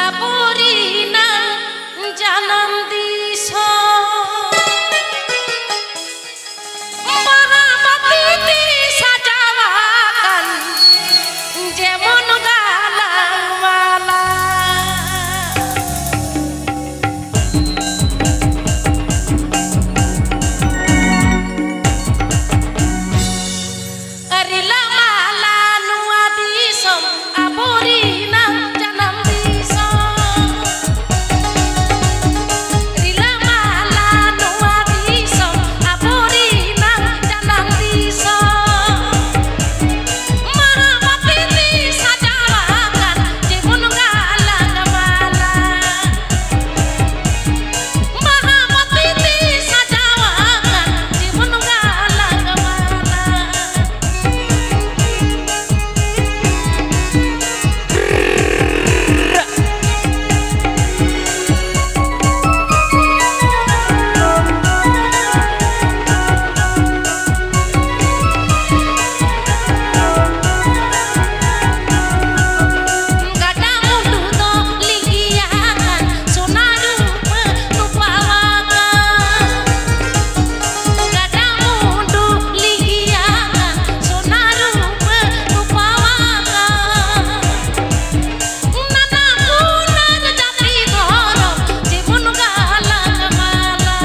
abori na janam diso mahabati sajawakan jemon galang mala arila mala nuwa disom abori na janam diso rila mala nuwa disom abori na janam diso mahabati sajawakan jemon galang mala mahabati sajawakan jemon galang mala gada mundu do ligiakan sonarupa nupawakan gada mundu ligiakan sonarupa nupawakan nanakunan jati goro jemon galang mala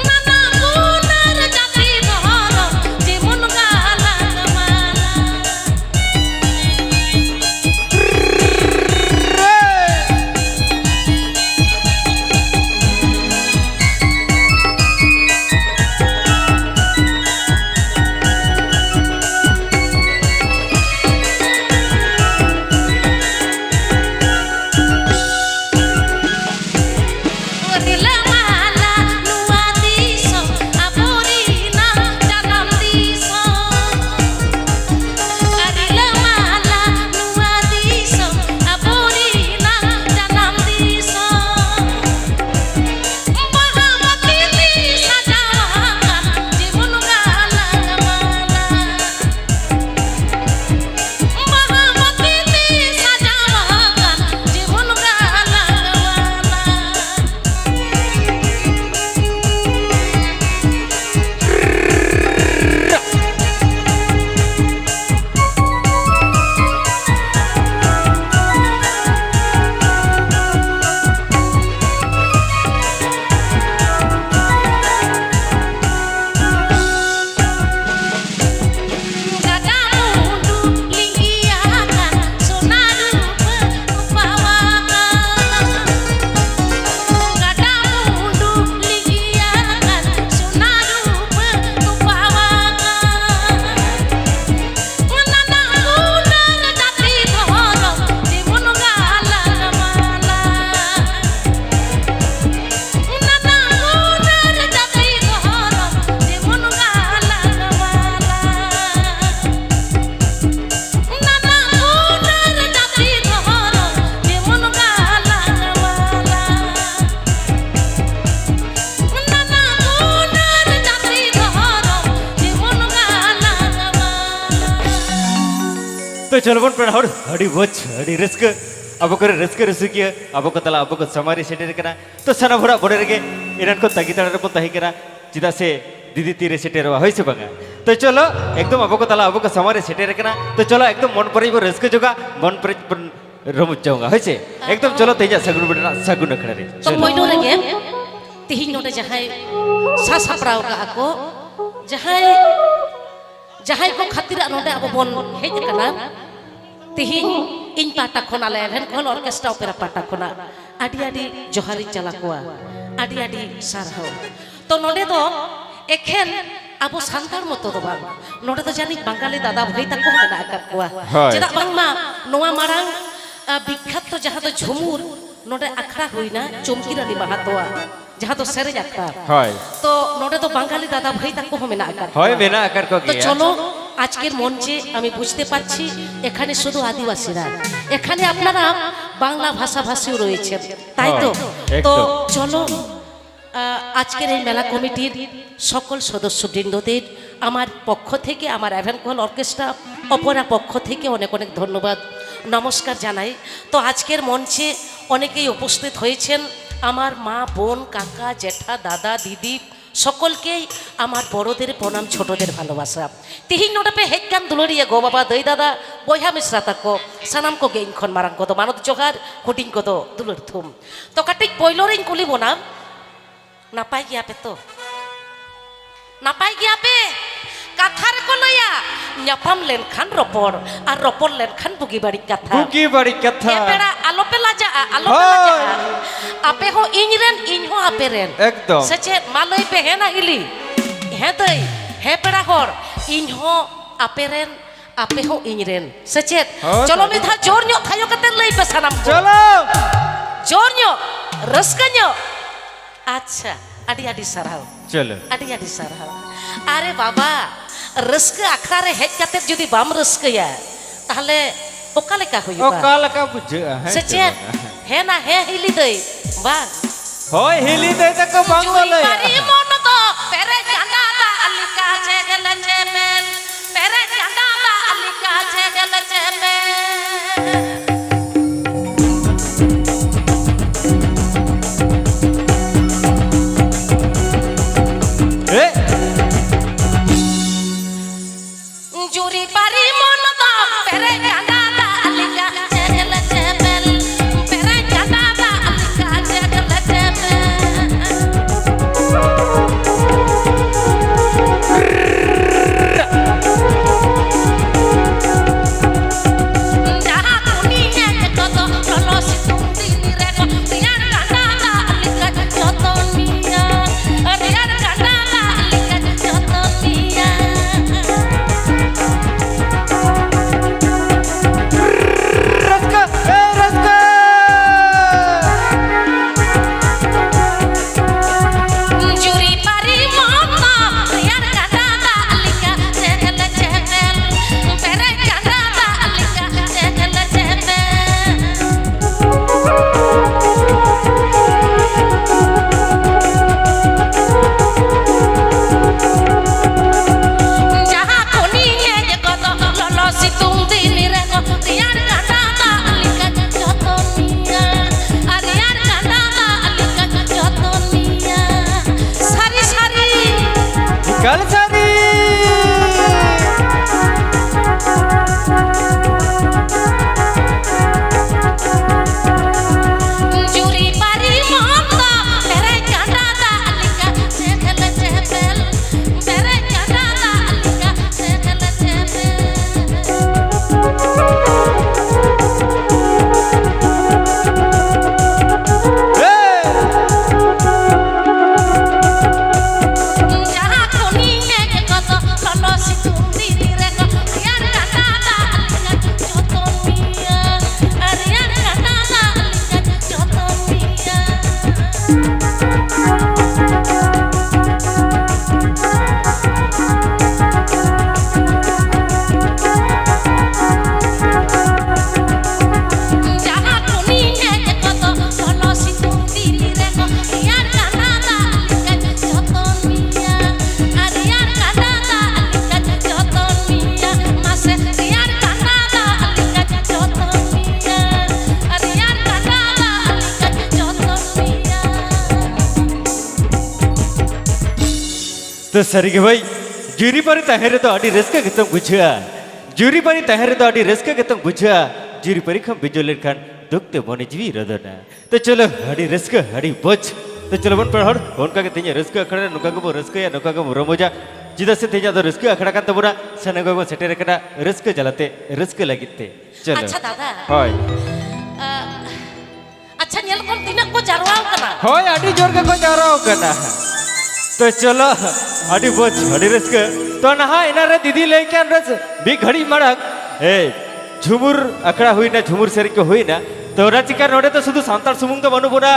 nanakunan jati goro jemon galang mala rila mala nuwa diso abori na janam diso rila mala nuwa diso abori na janam diso mahabati sajawakan jemon galang mala mahabati sajawakan jemon galang mala gada mundu ligiakan sonarupa nupawakan gada mundu ligiakan sonarupa nupawakan nanakunan jati goro jemon galang mala nanakunan jati goro jemon galang mala nanakunan jati goro jemon galang mala nanakunan jati goro jemon galang mala तो चलो बन पर हड़ी वच हड़ी risk अब को risk रिस्किया अब को तला अब को समारी सेटेर करा तो सना भरा बड़े रगे इरन को तगी तड़े पन तही करा चिदा से दीदी तीरे सेटेर होई से बंगा तो चलो एकदम अब को तला अब को समारी सेटेर करा तो चलो एकदम मन पर वो रिस्क जोगा मन पर रमुच जाऊंगा होई से एकदम चलो तेजा सगुन बडना सगुन खड़े रे तो पयलो रगे तिहिं नोडे जहाय सासापराव का को जहाय को खातिर नोडे अब बन हेज कना तिहिं इन पाटा खोना ले हेन खोल ऑर्केस्ट्रा ओपेरा पाटा खोना आडी आडी जोहारी चला कोआ आडी आडी सारहो तो नोडे दो एखेन अब सांतार मतो दो बांग नोडे तो जानी बांगाली दादा भाई ताको मेना आकात कोआ चेदा बांगमा नोवा मारांग विख्यात तो जहां तो झुमुर नोडे आखड़ा हुईना चुमकी रानी महातोआ जहां तो सेरेज आखड़ा तो नोडे तो बांगाली दादा भाई ताको मेना आकात হয় মেনা আকার কো তো চলো আজকের মঞ্চে আমি বুঝতে পারছি এখানে শুধু আদিবাসীরা এখানে আপনারা বাংলা ভাষাভাষীও রয়েছেন তাই তো তো চলো আজকের এই মেলা কমিটির সকল সদস্যবৃন্দদের আমার পক্ষ থেকে আমার অ্যাভেনকল অর্কেস্ট্রা অপরা পক্ষ থেকে অনেক অনেক ধন্যবাদ নমস্কার জানাই। তো আজকের মঞ্চে অনেকেই উপস্থিত হয়েছেন, আমার মা, বোন, কাকা, জেঠা, দাদা, দিদি সকলকেই আমার বড়দের প্রণাম, ছোটদের ভালোবাসা। তিহিং নোটাপে হেকান দুলরিয়া গো বাবা দই দাদা বইহা মিশ্রা তাকো সানাম কো গেইন খন মারাং কত মানত জোগার হুটিং কত দুলর থুম। তো কাটিক পয়লরিং কুলিব না নাপাই গিয়া পে তো নাপাই গিয়া পে কাথার ko লয়া nyapam লেনখান রপর আর রপর লেনখান বুগি বাড়ি কথা বুকি বাড়ি কথা এপেড়া আলো পেলা যা আলো পেলা যা আপে হো ইংরেন ইন হো আপে রেন একদম সেচে মালই পে হে না ইলি হে দই হে পেড়া হর ইন হো আপে রেন আপে হো ইংরেন সেচে চলো মিঠা জোর ᱧᱚᱜ খায়ো কাতে লই পে সানাম চলো জোর ᱧᱚᱜ রসকা ᱧᱚᱜ আচ্ছা আডি আডি সারাও চলো আডি আডি সারাও আরে বাবা রসকা আখড়া রে হেজ কাতে যদি বাম রসকায়া তাহলে ওকা লেকা হইবা ওকা লেকা বুঝা হ্যাঁ সেচেত হে না হে হিলি দই বা হয় হিলি দেই তাকে বাংলা পারি মন তো পেরে জানা দা আলি কাছে গেলে চেমেন পেরে জানা দা আলি কাছে গেলে চেমেন এ জুরি পারি মন তো পেরে জানা দা আলি কাছে গেলে চেমেন পেরে জানা দা আলি কাছে গেলে চেমেন যাহা দুনিয়া কত ললো সিতুম দিনি রে কো রিয়ার কাটা দা আলি কাছে যত নিয়া রিয়ার কাটা দা আলি কাছে যত নিয়া রসকা এ রসকা জুরি পারি মন রিয়ার কাটা দা আলি কাছে গেলে চেমেন পেরে কাটা দা আলি কাছে গেলে চেমেন যাহা দুনিয়া কত ললো সিতুম দিনি রে কো রিয়ার কাটা দা আলি কাছে যত নিয়া আর রিয়ার কাটা দা আলি কাছে যত নিয়া সারি সারি কাল সারি জুরি পারি মন পেরে কাটা দা আলি কাছে গেলে চেমেন পেরে কাটা দা আলি কাছে গেলে চেমেন এ যাহা দুনিয়া কত ললো সিতুম দিনি রে কো রিয়ার কাটা দা আলি কাছে যত নিয়া আর রিয়ার কাটা দা আলি কাছে যত নিয়া যাহা দুনিয়া কত ললো সিতুম দিনি রে কো রিয়ার কাটা দা আলি কাছে যত নিয়া আর রিয়ার কাটা দা আলি কাছে যত নিয়া মাসে রিয়ার কাটা দা আলি কাছে যত নিয়া আর রিয়ার কাটা দা আলি কাছে যত নিয়া तो सरी के भाई जूरी पारी तहरे तो आड़ी रस्का के तुम बुझा जूरी पारी तहरे तो आड़ी रस्का के तुम बुझा जूरी पारी खम बिजोलेर खान दुखते बने जीवी रदना तो चलो आड़ी रस्का आड़ी बोझ तो चलो बन पढ़ उनका के तेज रस्का अखड़ा नुका के वो रस्का या नुका के वो रमोजा जिदा से तेजा तो रस्का अखड़ा का तबुरा सने को सेटे रखना रस्का जलाते रस्का लगिते चलो अच्छा दादा हाय अच्छा nyel kon tinak ko jarwao kana हाय आड़ी जोर का कोई जा रहा हो करना तो चलो आड़ी बोझ आड़ी रस्का तो नहा इनारे दीदी लेके रस भी घड़ी मड़क ए झुमुर अखड़ा हुई ना झुमुर सरी को हुई ना तो चिका नोड़े तो शुद्ध सांतार सुमुंग तो बनू बोना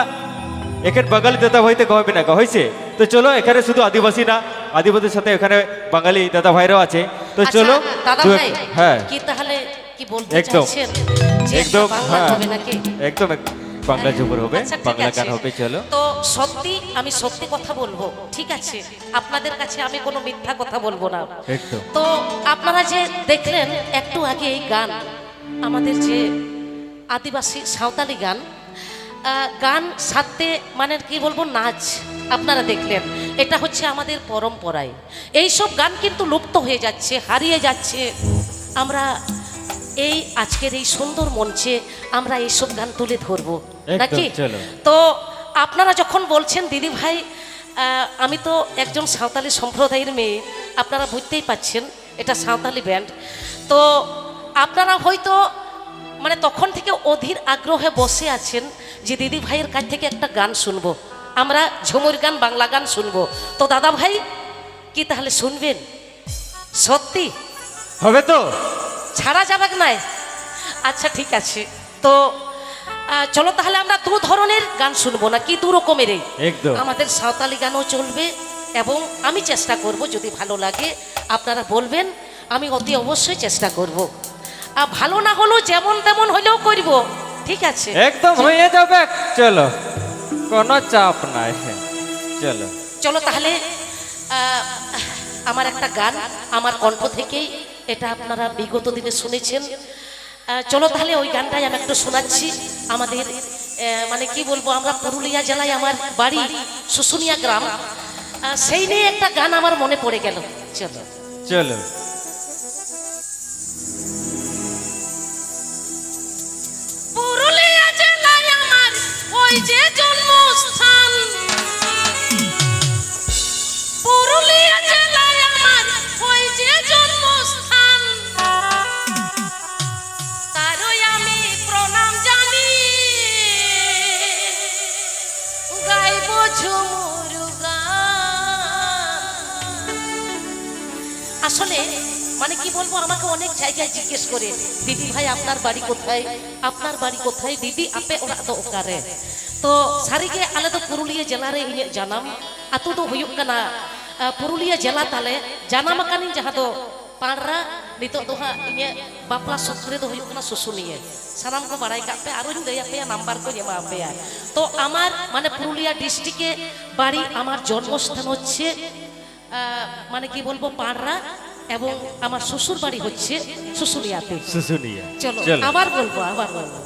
एक बंगाली दादा भाई तो कहो बिना कहो से तो चलो एखाने शुद्ध आदिवासी ना आदिवासी साथे एखाने बंगाली दादा भाईरो আছে तो चलो দাদা ভাই হ্যাঁ কি তাহলে কি বলতে একদম চাইছেন একদম বাংলা হ্যাঁ হবে নাকি একদম বাংলা ঝুমুর হবে আচ্ছা, ঠিক বাংলা গান আছে। হবে চলো তো সত্যি আমি সত্যি কথা বলবো ঠিক আছে আপনাদের কাছে আমি কোনো মিথ্যা কথা বলবো না একদম তো আপনারা যে দেখলেন একটু আগে এই গান আমাদের যে আদিবাসী সাঁওতালি গান, গান সাথে মানে কি বলবো নাচ আপনারা দেখলেন, এটা হচ্ছে আমাদের পরম্পরায়। এইসব গান কিন্তু লুপ্ত হয়ে যাচ্ছে, হারিয়ে যাচ্ছে। আমরা এই আজকের এই সুন্দর মঞ্চে আমরা এইসব গান তুলে ধরবো নাকি? তো আপনারা যখন বলছেন দিদি ভাই আমি তো একজন সাঁওতালি সম্প্রদায়ের মেয়ে, আপনারা বুঝতেই পাচ্ছেন এটা সাঁওতালি ব্যান্ড। তো আপনারা হয়তো মানে তখন থেকে অধীর আগ্রহে বসে আছেন যে দিদি ভাইয়ের কাছ থেকে একটা গান শুনবো, আমরা ঝুমুর গান বাংলা গান শুনবো। তো দাদা ভাই কি তাহলে শুনবেন? সত্যি হবে তো? ছাড়া যাবে নাই? আচ্ছা ঠিক আছে, তো চলো তাহলে আমরা দু ধরনের গান শুনবো, না কি দু রকমের? একদম আমাদের সাঁওতালি গানও চলবে এবং আমি চেষ্টা করব যদি ভালো লাগে আপনারা বলবেন, আমি অতি অবশ্যই চেষ্টা করব। আর ভালো না হলেও যেমন তেমন হলেও করব, ঠিক আছে? একদম হয়ে যাবে, চলো কোনো চাপ নাই, চলো চলো তাহলে আমার একটা গান আমার কণ্ঠ থেকেই, এটা আপনারা বিগত দিনে শুনেছেন। চলো তাহলে ওই গানটাই আমি একটু শোনাচ্ছি। আমাদের মানে কি বলবো, আমরা পুরুলিয়া জেলায় আমার বাড়ি শুশুনিয়া গ্রাম, সেই নিয়ে একটা গান আমার মনে পড়ে গেল। চলো চলো। পুরুলিয়া জেলায় আমার ওই যে জন্মস্থান, পুরুলিয়া জেলায় আমার ওই যে জন্মস্থান, তারই আমি প্রণাম জানি, গাইব ঝুমুর গান। আসলে মানে কি বলবো, আমাকে অনেক জায়গায় জিজ্ঞেস করে দিদি ভাই আপনার বাড়ি কোথায়, আপনার বাড়ি কোথায় দিদি, আপে ওরা তো ওকারে। তো সারিগে আলে তো Purulia জেলারে ইᱧ Janam আতু do huyuk kana Purulia জেলা তালে জানাম আকানি যাহা do পাড়রা নিতোগ do ha iᱧ বাপলা সফরে do huyuk kana Susunia. Sanam কো বাড়াই কাপে আরোᱧ দেয়া পেয়া নাম্বার কো এমা পেয়া। তো আমার মানে পুরুলিয়া ডিস্ট্রিক্টে বাড়ি, আমার জন্মস্থান হচ্ছে মানে কি বলবো পাড়রা, এবং আমার শ্বশুর বাড়ি হচ্ছে শুশুনিয়াতে। শুশুনিয়া। চলো আবার বলবো, আবার বলবো।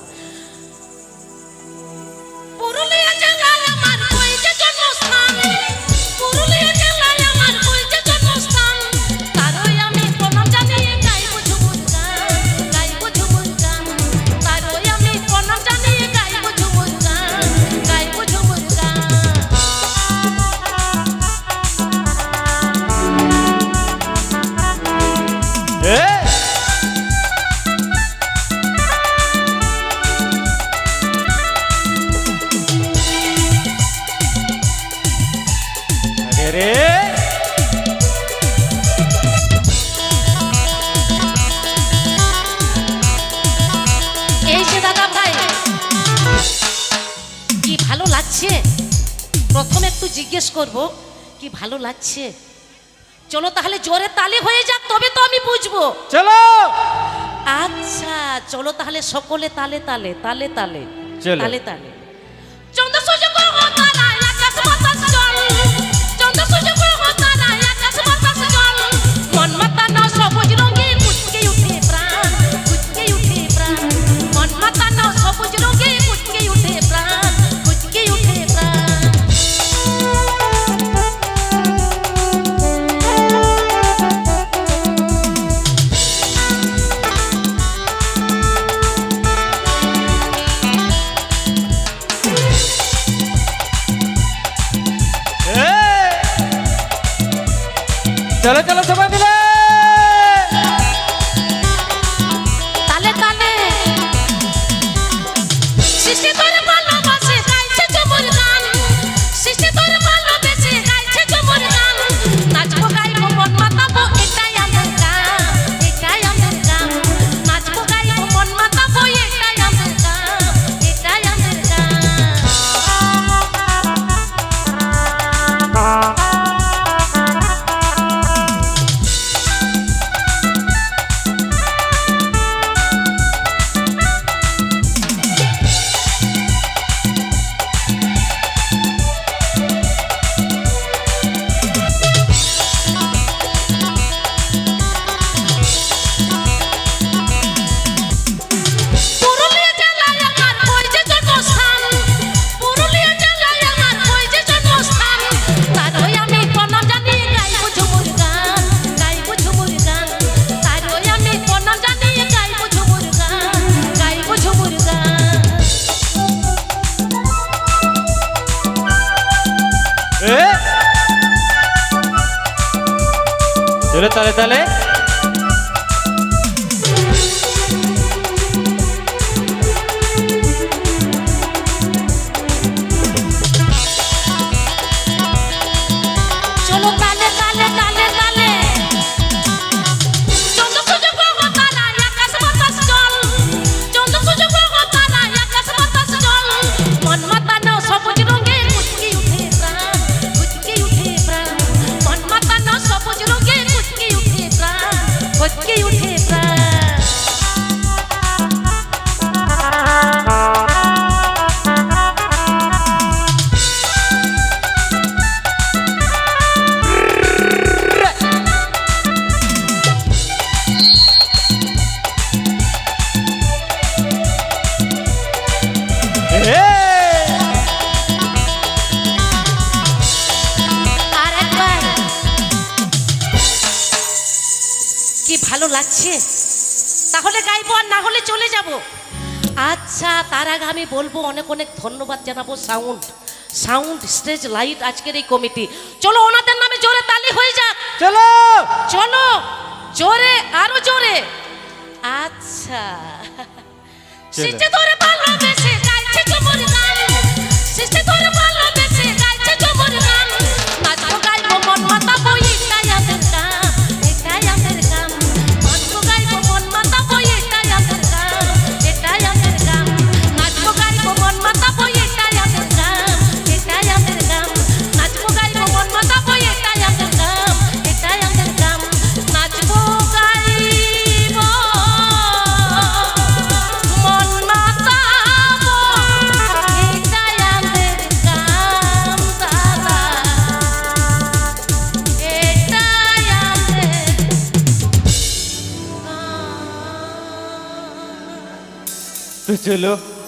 পুরুলিয়া জেলায় আমার ওই যে জন্মস্থান, পুরুলিয়া জেলায় আমার ওই যে জন্মস্থান, তারই আমি প্রণাম জানিয়ে গাইব ঝুমুর গান, গাইব ঝুমুর গান, তারই আমি প্রণাম জানিয়ে গাইব ঝুমুর গান, গাইব ঝুমুর গান। এই যে দাদা ভাই কি ভালো লাগছে, প্রথমে একটু জিজ্ঞেস করব কি ভালো লাগছে? চলো তাহলে জোরে তালি হয়ে যাক, তবে তো আমি বুঝবো। চলো আচ্ছা চলো তাহলে সকলে তালে তালে তালে তালে চলো। তালে তালে। চন্দ্র সূর্য গ্রহ তারা আকাশ বাতাস জল, চন্দ্র সূর্য গ্রহ তারা আকাশ বাতাস জল, মন মাতানো সবুজ রঙে কুচকে উঠে প্রাণ, কুচকে উঠে প্রাণ, মন মাতানো সবুজ রঙে কুচকে উঠে প্রাণ, কুচকে উঠে প্রাণ। চলো চলো সবাই মিলে তালে তালে। সৃষ্টি করে ভালোবাসে গাইছে ঝুমুর গান, সৃষ্টি করে ভালোবেসে গাইছে ঝুমুর গান, নাচবো গাইবো মন মাতাবো এটাই আমার গান, এটাই আমার গান, নাচবো গাইবো মন মাতাবো এটাই আমার গান, এটাই আমার গান। চলো তাহলে তাহলে চলো তালে তালে তালে তালে চন্দ্র সূর্য গ্রহ তারা আকাশ বাতাস জল চন্দ্র সূর্য গ্রহ তারা আকাশ বাতাস জল মন মাতানো সবুজ রঙে কুচকি উঠে প্রাণ কুচকি উঠে প্রাণ মন মাতানো সবুজ রঙে কুচকি উঠে প্রাণ কুচকি উঠে প্রাণ আরেকবার কি ভালো লাগছে তাহলে গাইবো আর না হলে চলে যাব আচ্ছা তার আগে আমি বলবো অনেক অনেক ধন্যবাদ জানাবো সাউন্ড সাউন্ড স্টেজ লাইট আজকের এই কমিটি চলো ওনাদের নামে জোরে তালি হয়ে যাক চলো চলো জোরে আরো জোরে আচ্ছা সিস্টে ধরে ভালোবেসে গাইছে চুমুর গান সিস্টে ধরে ভালোবেসে গাইছে চুমুর গান নাচবো গাইবো মন মাতাবো এটাই আমাদের কাম এটাই আমাদের কাম নাচবো গাইবো মন মাতাবো এটাই আমাদের কাম এটাই আমাদের কাম নাচবো গাইবো মন মাতাবো এটাই আমাদের কাম এটাই আমাদের কাম নাচবো গাইবো মন মাতাবো এটাই আমাদের কাম এটাই আমাদের কাম নাচবো গাইবো মন মাতাবো এটাই আমাদের কাম দাদা এটাই আমাদের তো চলো